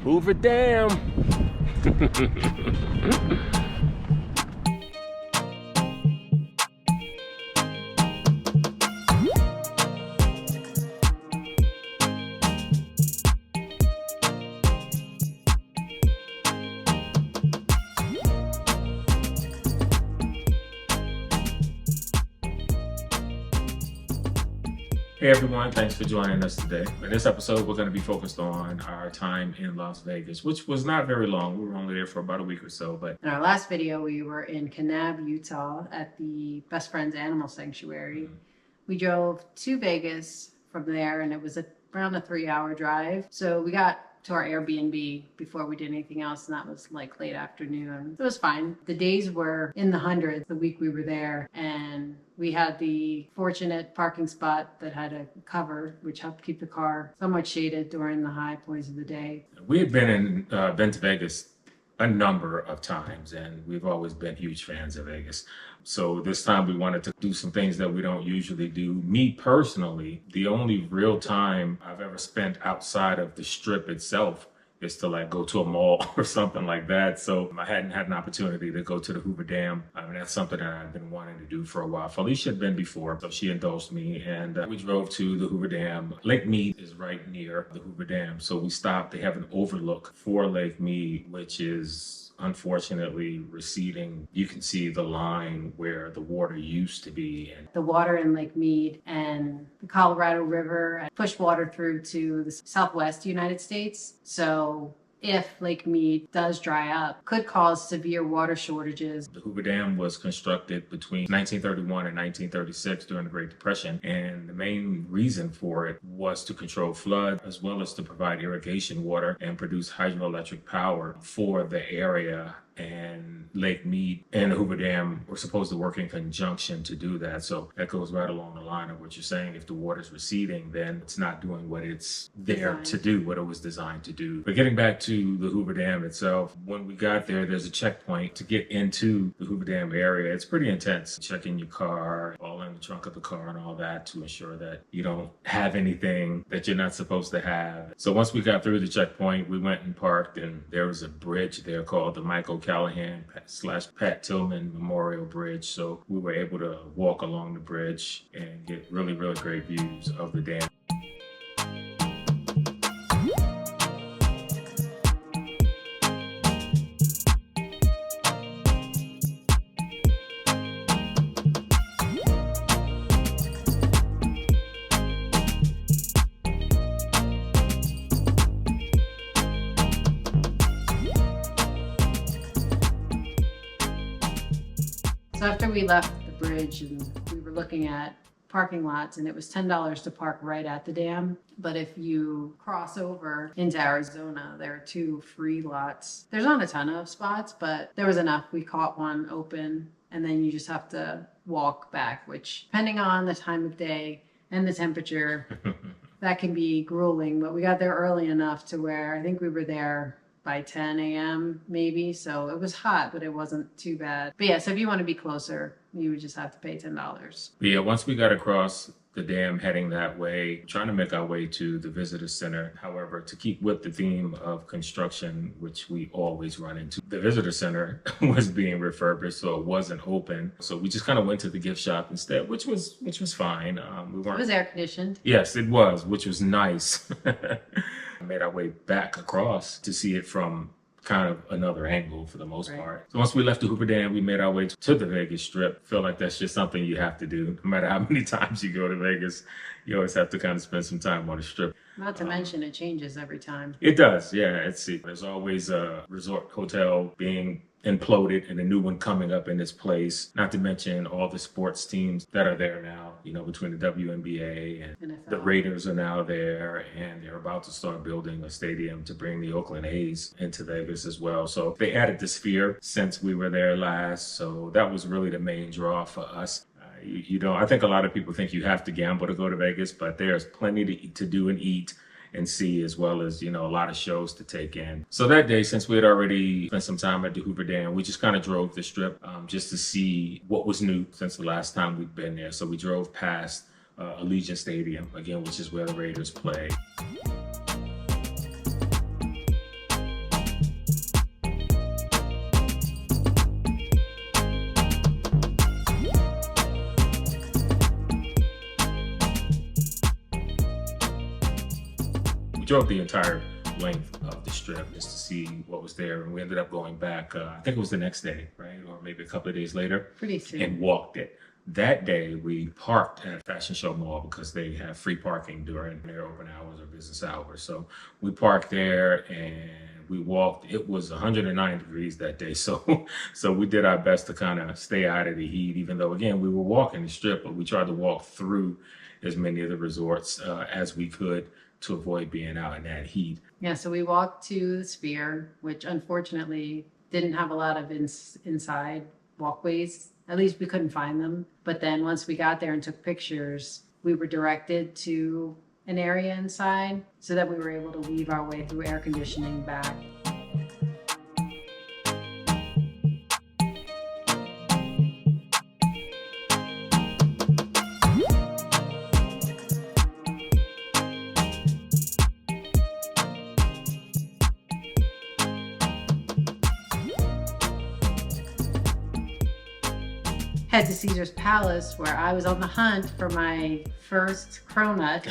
Hoover Dam. Hey everyone, thanks for joining us today. In this episode, we're going to be focused on our time in Las Vegas, which was not very long. We were only there for about a week or so. But in our last video, we were in Kanab, Utah at the Best Friends Animal Sanctuary. We drove to Vegas from there, and it was around a 3-hour drive. So we got to our Airbnb before we did anything else, and that was like late afternoon. It was fine. The days were in the hundreds the week we were there, and we had the fortunate parking spot that had a cover, which helped keep the car somewhat shaded during the high points of the day. we had been to Vegas a number of times, and we've always been huge fans of Vegas. So this time we wanted to do some things that we don't usually do. Me personally, the only real time I've ever spent outside of the strip itself is to like go to a mall or something like that. So I hadn't had an opportunity to go to the Hoover Dam. I mean, that's something that I've been wanting to do for a while. Felicia had been before, so she indulged me, and we drove to the Hoover Dam. Lake Mead is right near the Hoover Dam. So we stopped. They have an overlook for Lake Mead, which is unfortunately receding. You can see the line where the water used to be. And the water in Lake Mead and the Colorado River push water through to the southwest United States. So if Lake Mead does dry up, could cause severe water shortages. The Hoover Dam was constructed between 1931 and 1936 during the Great Depression, and the main reason for it was to control flood as well as to provide irrigation water and produce hydroelectric power for the area. And Lake Mead and the Hoover Dam were supposed to work in conjunction to do that. So that goes right along the line of what you're saying. If the water's receding, then it's not doing what it's there to do, what it was designed to do. But getting back to the Hoover Dam itself, when we got there, there's a checkpoint to get into the Hoover Dam area. It's pretty intense. Check in your car, all in the trunk of the car and all that to ensure that you don't have anything that you're not supposed to have. So once we got through the checkpoint, we went and parked, and there was a bridge there called the Michael Callahan / Pat Tillman Memorial Bridge. So we were able to walk along the bridge and get really, really great views of the dam. So after we left the bridge, and we were looking at parking lots, and it was $10 to park right at the dam. But if you cross over into Arizona, there are 2 free lots. There's not a ton of spots, but there was enough. We caught one open, and then you just have to walk back, which depending on the time of day and the temperature, that can be grueling. But we got there early enough to where I think we were there by 10 a.m. maybe. So it was hot, but it wasn't too bad. But yeah, so if you want to be closer, you would just have to pay $10. But yeah, once we got across the dam heading that way, trying to make our way to the visitor center. However, to keep with the theme of construction, which we always run into, the visitor center was being refurbished, so it wasn't open. So we just kind of went to the gift shop instead, which was fine. We weren't. It was air conditioned. Yes, it was, which was nice. Made our way back across to see it from kind of another angle for the most part. So once we left the Hoover Dam, we made our way to the Vegas Strip. Feel like that's just something you have to do. No matter how many times you go to Vegas, you always have to kind of spend some time on the Strip. Not to mention it changes every time. It does, yeah. There's always a resort hotel being imploded and a new one coming up in its place. Not to mention all the sports teams that are there now, between the WNBA and NFL. The Raiders are now there, and they're about to start building a stadium to bring the Oakland A's into Vegas as well. So they added the Sphere since we were there last. So that was really the main draw for us. I think a lot of people think you have to gamble to go to Vegas, but there's plenty to do and eat and see, as well as, a lot of shows to take in. So that day, since we had already spent some time at the Hoover Dam, we just kind of drove the Strip just to see what was new since the last time we'd been there. So we drove past Allegiant Stadium, again, which is where the Raiders play. drove the entire length of the strip just to see what was there. And we ended up going back, I think it was the next day, right? Or maybe a couple of days later. Pretty soon. And walked it. That day, we parked at Fashion Show Mall because they have free parking during their open hours or business hours. So we parked there and we walked. It was 109 degrees that day. So we did our best to kind of stay out of the heat, even though, again, we were walking the strip, but we tried to walk through as many of the resorts as we could to avoid being out in that heat. Yeah, so we walked to the Sphere, which unfortunately didn't have a lot of inside walkways. At least we couldn't find them. But then once we got there and took pictures, we were directed to an area inside so that we were able to weave our way through air conditioning back. Head to Caesar's Palace, where I was on the hunt for my first cronut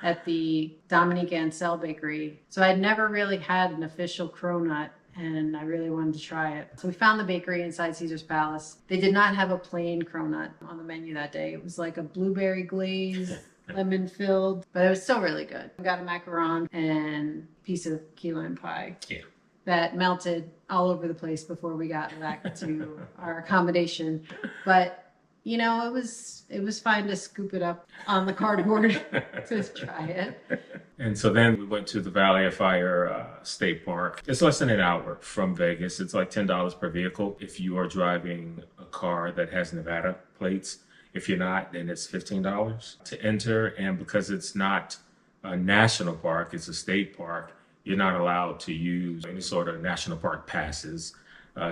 at the Dominique Ansel Bakery. So I'd never really had an official cronut, and I really wanted to try it. So we found the bakery inside Caesar's Palace. They did not have a plain cronut on the menu that day. It was like a blueberry glaze, lemon filled, but it was still really good. We got a macaron and a piece of key lime pie. Yeah. That melted all over the place before we got back to our accommodation. But, you know, it was fine to scoop it up on the cardboard to try it. And so then we went to the Valley of Fire State Park. It's less than an hour from Vegas. It's like $10 per vehicle if you are driving a car that has Nevada plates. If you're not, then it's $15 to enter. And because it's not a national park, it's a state park, you're not allowed to use any sort of national park passes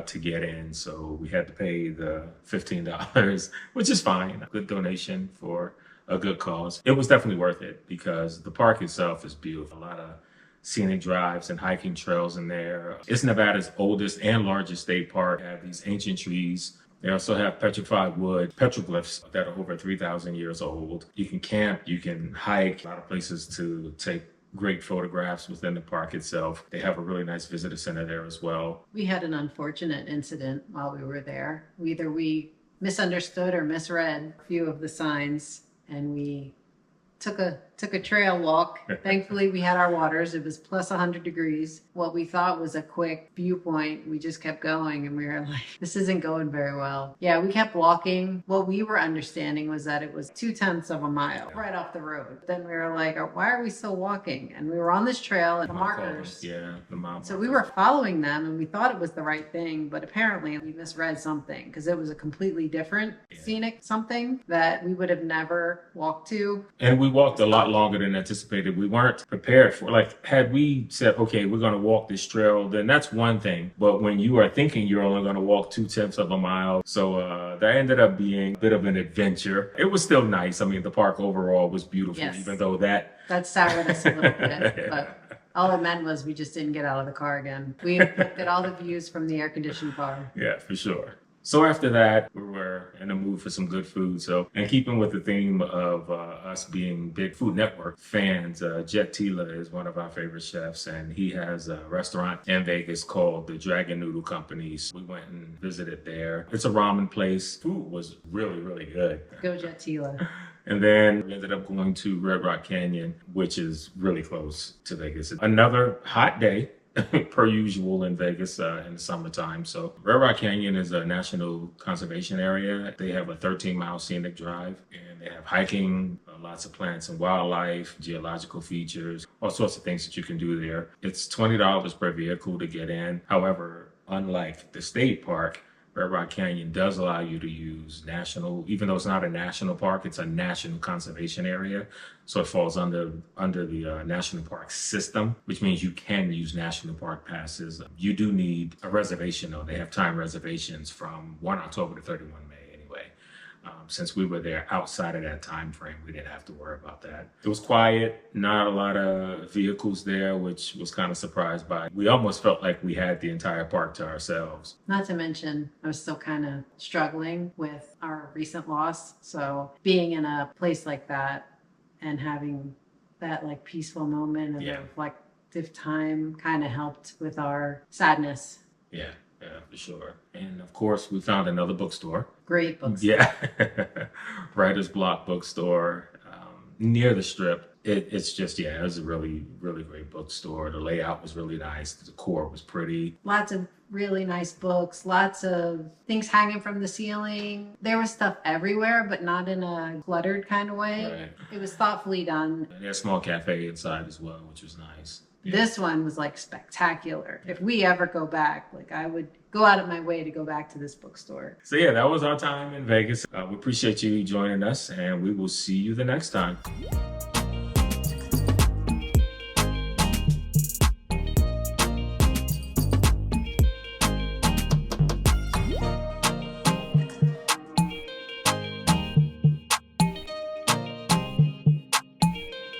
to get in. So we had to pay the $15, which is fine. A good donation for a good cause. It was definitely worth it because the park itself is beautiful. A lot of scenic drives and hiking trails in there. It's Nevada's oldest and largest state park. They have these ancient trees. They also have petrified wood petroglyphs that are over 3,000 years old. You can camp, you can hike, a lot of places to take great photographs within the park itself. They have a really nice visitor center there as well. We had an unfortunate incident while we were there. Either we misunderstood or misread a few of the signs, and we took a trail walk. Thankfully, we had our waters. It was plus 100 degrees. What we thought was a quick viewpoint, we just kept going, and we were like, this isn't going very well. Yeah, we kept walking. What we were understanding was that it was 0.2 of a mile right off the road. Then we were like, why are we still walking? And we were on this trail and the markers. Yeah, the mile. So we were following them, and we thought it was the right thing, but apparently we misread something because it was a completely different scenic something that we would have never walked to. And we walked a lot longer than anticipated. We weren't prepared for, like, had we said, okay, we're going to walk this trail, then that's one thing. But when you are thinking you're only going to walk 0.2 of a mile, so that ended up being a bit of an adventure. It was still nice. I mean, the park overall was beautiful, even though that soured us a little bit. But all it meant was we just didn't get out of the car again. We looked at all the views from the air-conditioned car. Yeah, for sure. So after that, we were in the mood for some good food. So, and keeping with the theme of us being big Food Network fans, Jet Tila is one of our favorite chefs, and he has a restaurant in Vegas called the Dragon Noodle Company. So we went and visited there. It's a ramen place. Food was really, really good. Go Jet Tila. And then we ended up going to Red Rock Canyon, which is really close to Vegas. Another hot day. Per usual in Vegas in the summertime. So Red Rock Canyon is a national conservation area. They have a 13-mile scenic drive, and they have hiking, lots of plants and wildlife, geological features, all sorts of things that you can do there. It's $20 per vehicle to get in. However, unlike the state park, Red Rock Canyon does allow you to use national, even though it's not a national park, it's a national conservation area. So it falls under the national park system, which means you can use national park passes. You do need a reservation though. They have time reservations from 1 October to 31 May anyway. Since we were there outside of that time frame, we didn't have to worry about that. It was quiet, not a lot of vehicles there, which was kind of surprised by. We almost felt like we had the entire park to ourselves. Not to mention, I was still kind of struggling with our recent loss. So being in a place like that and having that like peaceful moment of Yeah. reflective time kind of helped with our sadness. Yeah, for sure. And of course, we found another bookstore. Great bookstore. Yeah, Writer's Block Bookstore near the Strip. It's just, yeah, it was a really, really great bookstore. The layout was really nice. The decor was pretty. Lots of really nice books, lots of things hanging from the ceiling. There was stuff everywhere, but not in a cluttered kind of way. Right. It was thoughtfully done. And they had a small cafe inside as well, which was nice. Yeah. This one was like spectacular. If we ever go back, like I would go out of my way to go back to this bookstore. So yeah, that was our time in Vegas. We appreciate you joining us, and we will see you the next time.